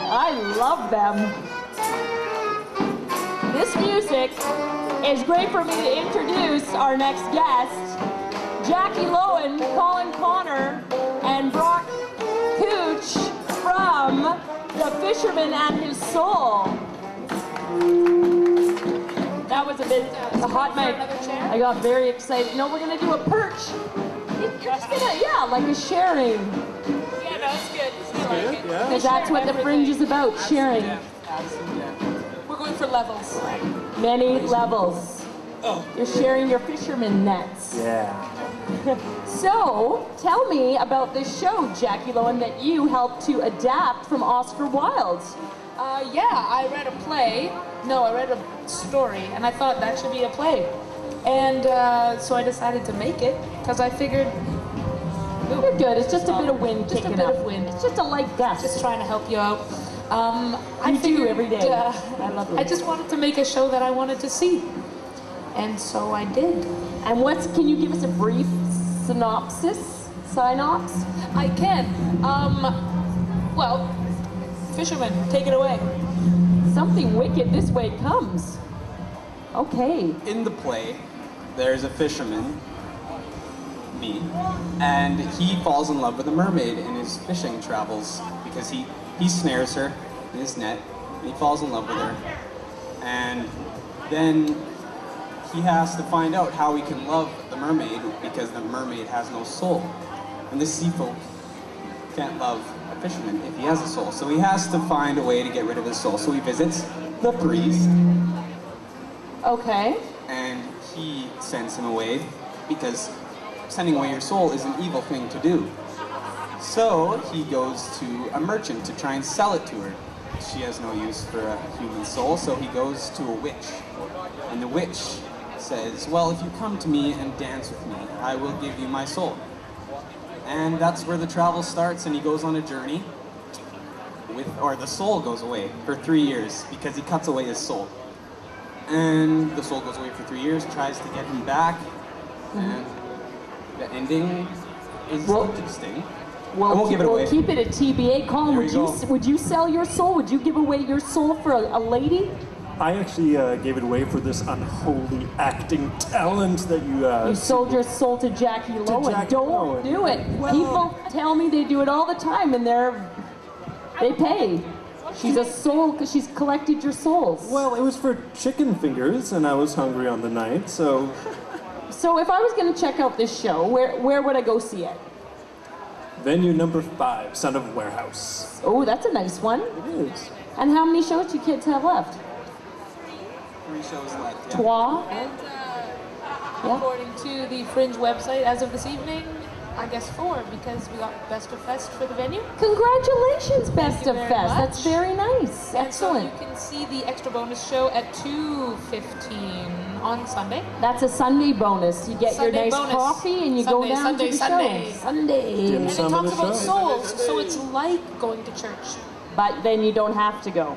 I love them. This music is great for me to introduce our next guest, Jackie Lowen, Colin Connor, and Brock Cooch from The Fisherman and His Soul. That was a bit a hot mic. I got very excited. No, we're gonna do a perch. You're just gonna, yeah, like a sharing. Yeah, no, it's good. Because that's what the Fringe is about, sharing. We're going for levels. Many levels. You're sharing your fisherman nets. Yeah. So, tell me about this show, Jackie Lowen, that you helped to adapt from Oscar Wilde. Yeah, I read a play. No, I read a story, and I thought that should be a play. And so I decided to make it, because I figured... You're good. It's just a bit of wind Just a kicking bit up. of wind. It's just a light gust. Just trying to help you out. You do every day. I love it. I just wanted to make a show that I wanted to see. And so I did. And can you give us a brief synopsis? I can. Well, fisherman, take it away. Something wicked this way comes. Okay. In the play, there's a fisherman, me, and he falls in love with a mermaid in his fishing travels because he snares her in his net, and he falls in love with her. And then he has to find out how he can love the mermaid because the mermaid has no soul. And the sea folk can't love a fisherman if he has a soul. So he has to find a way to get rid of his soul. So he visits the priest. Okay. And he sends him away because sending away your soul is an evil thing to do. So he goes to a merchant to try and sell it to her. She has no use for a human soul, so he goes to a witch. And the witch says, well, if you come to me and dance with me, I will give you my soul. And that's where the travel starts, and he goes on a journey the soul goes away for 3 years because he cuts away his soul. And the soul goes away for 3 years, tries to get him back, and the ending is interesting. Well, I won't give it away. We'll keep it a TBA. Colin, would you sell your soul? Would you give away your soul for a lady? I actually gave it away for this unholy acting talent that you... You sold your soul to Jackie Lowen. Don't do it. Well, people tell me they do it all the time, and they pay. She's a soul because she's collected your souls. Well, it was for chicken fingers, and I was hungry on the night, so... So if I was going to check out this show, where would I go see it? Venue number 5, Son of Warehouse. Oh, that's a nice one. It is. And how many shows do you kids have left? 3 shows left. Yeah. Trois? And according to the Fringe website, as of this evening, I guess 4, because we got Best of Fest for the venue. Congratulations, Best of very Fest. much. That's very nice. And so Excellent. you can see the extra bonus show at 2:15 on Sunday. That's a Sunday bonus. You get Sunday your nice bonus. coffee and you go Sunday, down Sunday, to the Sunday. show. Sunday. And it Some of talks the about shows. souls, so it's like going to church. But then you don't have to go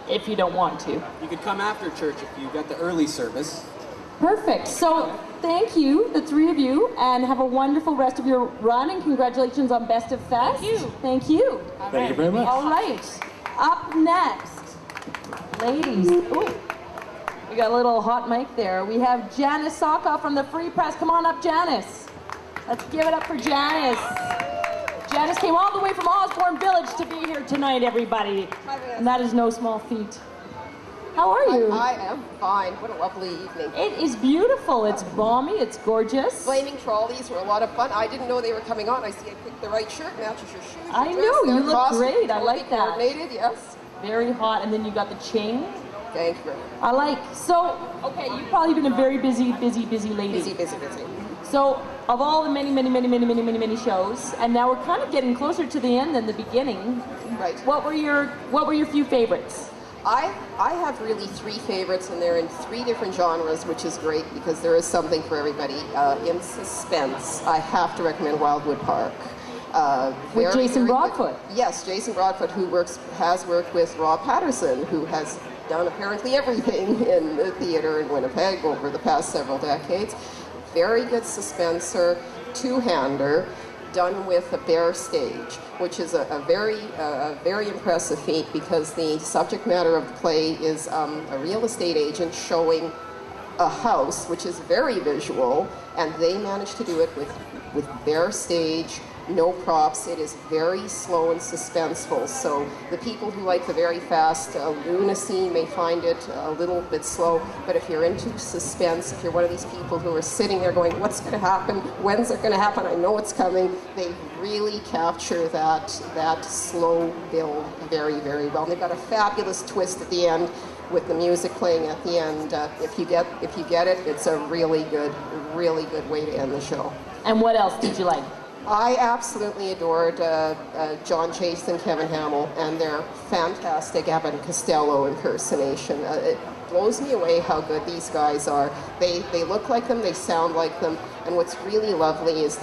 if you don't want to. You could come after church if you got the early service. Perfect. So thank you, the 3 of you, and have a wonderful rest of your run, and congratulations on Best of Fest. Thank you. Thank you. Thank you very much. All right. Up next, ladies. Ooh, we got a little hot mic there. We have Janice Sokoff from the Free Press. Come on up, Janice. Let's give it up for Janice. Janice came all the way from Osborne Village to be here tonight, everybody. And that is no small feat. How are you? I am fine. What a lovely evening. It is beautiful. It's balmy. It's gorgeous. Flaming trolleys were a lot of fun. I didn't know they were coming on. I see I picked the right shirt, matches your shoes. I your know, dress, you their look costume, great. I totally like that. Coordinated, yes. Very hot. And then you got the chain. Thank you. I like. So, okay, you've probably been a very busy lady. Busy. So, of all the many shows, and now we're kind of getting closer to the end than the beginning. Right. What were your few favorites? I have really 3 favorites, and they're in 3 different genres, which is great because there is something for everybody. In suspense, I have to recommend Wildwood Park. With Jason Broadfoot. Yes, Jason Broadfoot, who has worked with Rob Patterson, who has done apparently everything in the theater in Winnipeg over the past several decades. Very good suspenser, 2-hander. done with a bare stage, which is a very impressive feat because the subject matter of the play is a real estate agent showing a house, which is very visual, and they managed to do it with bare stage, no props. It is very slow and suspenseful. So the people who like the very fast lunacy may find it a little bit slow. But if you're into suspense, if you're one of these people who are sitting there going, what's going to happen? When's it going to happen? I know it's coming. They really capture that slow build very, very well. And they've got a fabulous twist at the end with the music playing at the end. If you get it, it's a really good way to end the show. And what else did you like? I absolutely adored John Chase and Kevin Hamill and their fantastic Abbott and Costello impersonation. It blows me away how good these guys are. They look like them, they sound like them, and what's really lovely is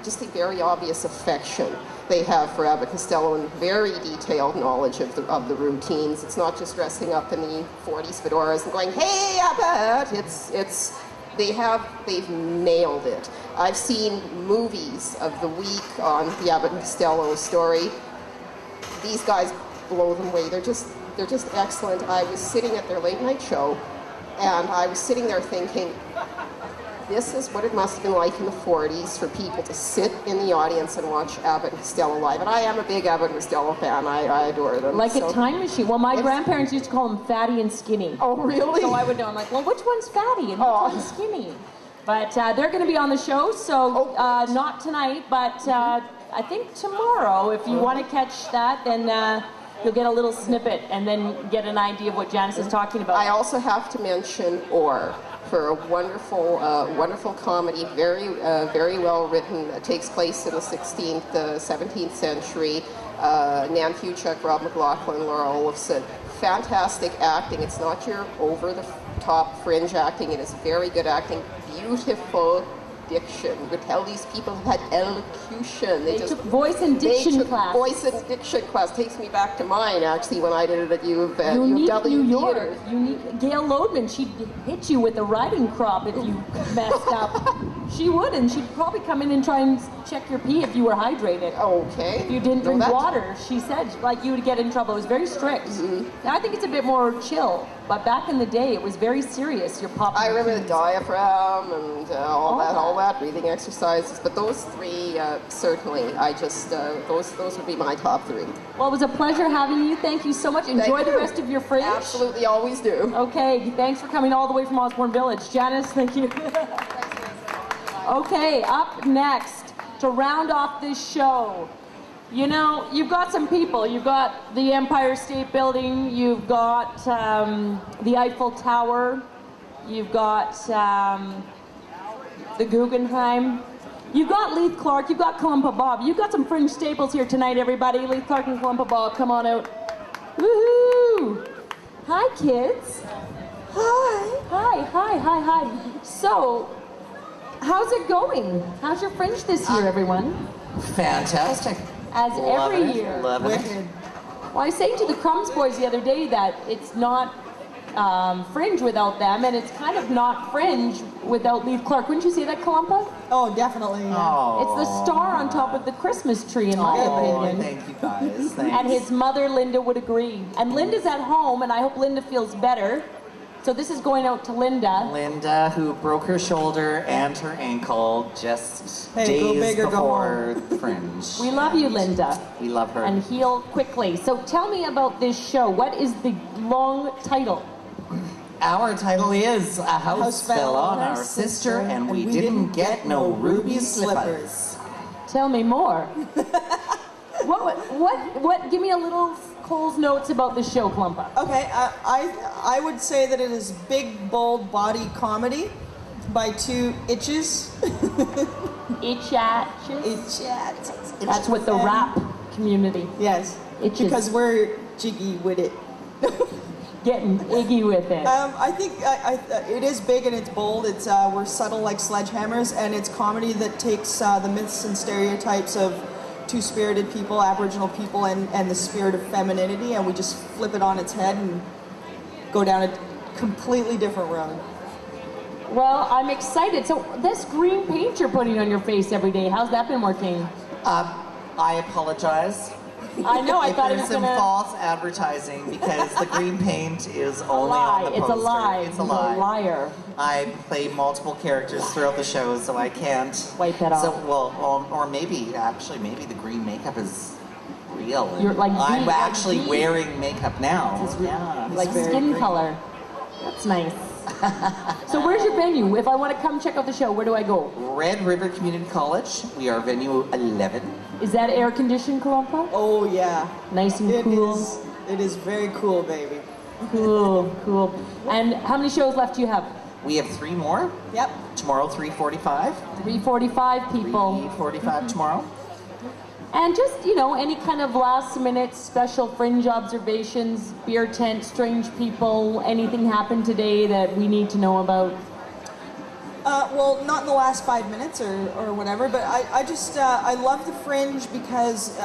just the very obvious affection they have for Abbott Costello and very detailed knowledge of the routines. It's not just dressing up in the 40s fedoras and going, "Hey, Abbott!" They've nailed it. I've seen movies of the week on the Abbott and Costello story. These guys blow them away. They're just excellent. I was sitting at their late night show, and I was sitting there thinking, this is what it must have been like in the 40s for people to sit in the audience and watch Abbott and Costello live. And I am a big Abbott and Costello fan. I adore them. Like a time machine. Well, my grandparents used to call them Fatty and Skinny. Oh, really? So I would know. I'm like, well, which one's Fatty and which one's Skinny? But they're going to be on the show, so not tonight, but I think tomorrow. If you want to catch that, then you'll get a little snippet and then get an idea of what Janice is talking about. I also have to mention Or, for a wonderful comedy, very well written. It takes place in the 16th, 17th century. Nan Fuchuk, Rob McLaughlin, Laura Olafson. Fantastic acting. It's not your over-the-top fringe acting. It is very good acting. Beautiful diction. You could tell these people have had elocution. They took voice and diction class. Voice and diction class. Takes me back to mine, actually, when I did it at U of W New York. Theater. Gail Loadman, she'd hit you with a riding crop if you messed up. She would, and she'd probably come in and try and check your pee if you were hydrated. Okay. If you didn't drink water, she said, like, you would get in trouble. It was very strict. Now, I think it's a bit more chill, but back in the day, it was very serious. You're popping. I remember the diaphragm and all that, breathing exercises. But those three, certainly, those would be my top three. Well, it was a pleasure having you. Thank you so much. Enjoy the rest of your Fringe. Absolutely, always do. Okay, thanks for coming all the way from Osborne Village. Janice, thank you. Okay, up next, to round off this show, you know, you've got some people. You've got the Empire State Building, you've got the Eiffel Tower, you've got the Guggenheim, you've got Leith Clark, you've got Columba Bob. You've got some Fringe staples here tonight, everybody. Leith Clark and Columba Bob, come on out. Woohoo! Hi, kids. Hi. So, how's it going? How's your Fringe this year, everyone? Fantastic. As Love every it. year. Love it. Well, I was saying to the Crumbs boys the other day that it's not Fringe without them, and it's kind of not Fringe without Leith Clark. Wouldn't you say that, Columba? Oh, definitely. Yeah. It's the star on top of the Christmas tree, in my opinion. Thank you guys. Thanks. And his mother, Linda, would agree. And Linda's at home, and I hope Linda feels better. So this is going out to Linda. Linda, who broke her shoulder and her ankle just Hey, days go big or go before Fringe. We love you, Linda. We love her. And heal quickly. So tell me about this show. What is the long title? Our title is A House Fell on Our Sister and We Didn't Get No Ruby Slippers. Tell me more. What? Give me a little Cole's notes about the show, Columba. Okay, I would say that it is big, bold body comedy by two itches. Itchatches? That's with the rap community. Yes, Itches. because we're jiggy with it. Getting iggy with it. I think it is big and it's bold. It's we're subtle like sledgehammers, and it's comedy that takes the myths and stereotypes of two-spirited people, Aboriginal people, and the spirit of femininity, and we just flip it on its head and go down a completely different road. Well, I'm excited. So this green paint you're putting on your face every day, how's that been working? I apologize. I know, I if thought it there's was some gonna... false advertising because the green paint is only on the poster. It's a lie. It's a He's lie. a liar. I play multiple characters throughout the show, so I can't wipe that off. So, well, or maybe maybe the green makeup is real. You're like I'm like actually wearing makeup now. Yeah, like skin color. That's nice. So where's your venue? If I want to come check out the show, where do I go? Red River Community College. We are venue 11. Is that air conditioned, Kalumpa? Oh yeah. Nice and cool. It is very cool, baby. Cool, cool. And how many shows left do you have? We have 3 more. Yep. Tomorrow, 3:45. 3:45 people. 3:45 tomorrow. And just, you know, any kind of last minute special Fringe observations, beer tent, strange people, anything happened today that we need to know about? Well, not in the last 5 minutes or whatever, but I just, I love the Fringe because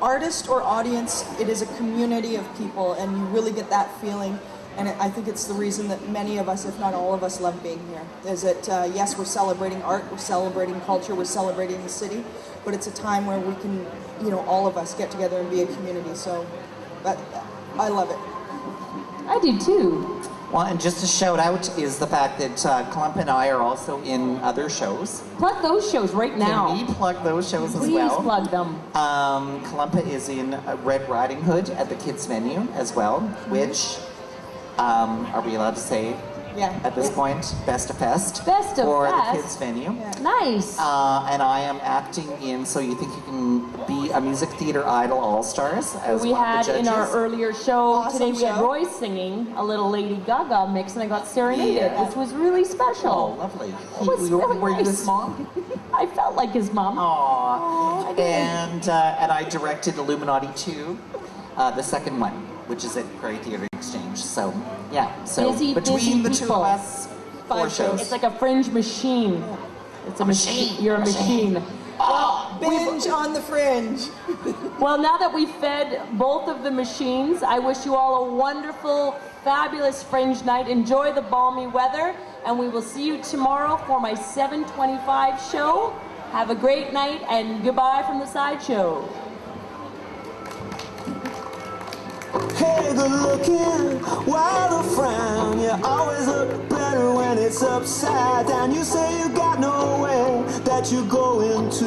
artist or audience, it is a community of people, and you really get that feeling. And I think it's the reason that many of us, if not all of us, love being here. Is that, yes, we're celebrating art, we're celebrating culture, we're celebrating the city, but it's a time where we can, you know, all of us get together and be a community. So I love it. I do too. Well, and just a shout out is the fact that Kalumpa and I are also in other shows. Plug those shows right now. Can we plug those shows as Please well? plug them. Kalumpa is in Red Riding Hood at the kids venue as well, which, are we allowed to say at this point? Best of Fest. Best of for Fest. the kids venue. Yeah. Nice. And I am acting in So You Think You Can Be a Music Theater Idol All-Stars as we one of had the judges. in our earlier show Awesome today, we had show. Roy singing a little Lady Gaga mix, and I got serenaded, which was really Oh, special. lovely. It was really were you nice. his mom? I felt like his mom. Aww. I did. And I directed Illuminati 2, the second one, which is at Prairie Theatre Exchange. So, yeah. So Busy between the two people. of us, 4 shows. It's like a Fringe machine. It's a machine. You're a machine. Binge on the Fringe. Well, now that we've fed both of the machines, I wish you all a wonderful, fabulous Fringe night. Enjoy the balmy weather, and we will see you tomorrow for my 7:25 show. Have a great night, and goodbye from the Sideshow. Hey, good looking, why the frown? You always look better when it's upside down. You say you got nowhere that you're going to.